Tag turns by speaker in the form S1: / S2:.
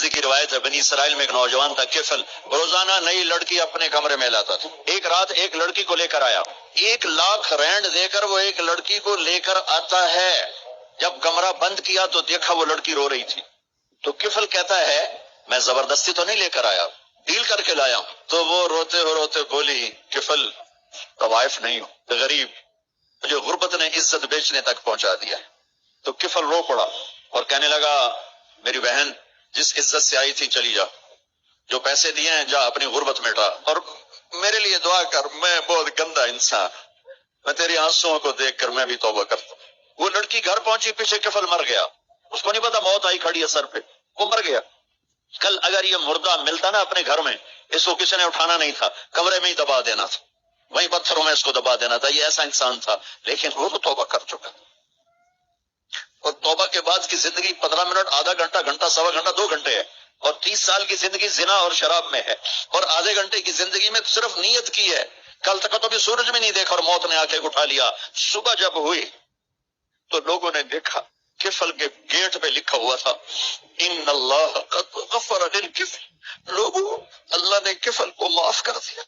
S1: ترمذی کی روایت ہے، بنی اسرائیل میں ایک نوجوان تھا کفل، روزانہ نئی لڑکی اپنے کمرے میں لاتا تھا۔ ایک رات ایک لڑکی کو لے کر آیا، 1,00,000 رینڈ دے کر وہ ایک لڑکی کو لے کر آتا ہے۔ جب کمرہ بند کیا تو دیکھا وہ لڑکی رو رہی تھی۔ تو کفل کہتا ہے میں زبردستی تو نہیں لے کر آیا، ڈیل کر کے لایا ہوں۔ تو وہ روتے روتے بولی کفل طوائف نہیں ہو، غریب، مجھے غربت نے عزت بیچنے تک پہنچا دیا ہے۔ تو کفل رو پڑا اور کہنے لگا میری بہن جس عزت سے آئی تھی چلی جا، جو پیسے دیے ہیں جا اپنی غربت مٹا، اور میرے لیے دعا کر، میں بہت گندا انسان، میں تیری آنسوؤں کو دیکھ کر میں بھی توبہ کرتا ہوں۔ وہ لڑکی گھر پہنچی، پیچھے کفل مر گیا، اس کو نہیں پتا موت آئی کھڑی ہے سر پہ، وہ مر گیا۔ کل اگر یہ مردہ ملتا نا اپنے گھر میں، اس کو کسی نے اٹھانا نہیں تھا، کمرے میں ہی دبا دینا تھا، وہیں پتھروں میں اس کو دبا دینا تھا، یہ ایسا انسان تھا، لیکن وہ تو توبہ کر چکا۔ اور توبہ کے بعد کی زندگی 15 منٹ، آدھا گھنٹہ، گھنٹہ، سوا گھنٹہ، 2 گھنٹے ہے، اور 30 سال کی زندگی زنا اور شراب میں ہے، اور آدھے گھنٹے کی زندگی میں صرف نیت کی ہے، کل تک تو بھی سورج بھی نہیں دیکھا اور موت نے آ کے اٹھا لیا۔ صبح جب ہوئی تو لوگوں نے دیکھا کفل کے گیٹ پہ لکھا ہوا تھا ان اللہ قد غفر للکفل، لوگوں اللہ نے کفل کو معاف کر دیا۔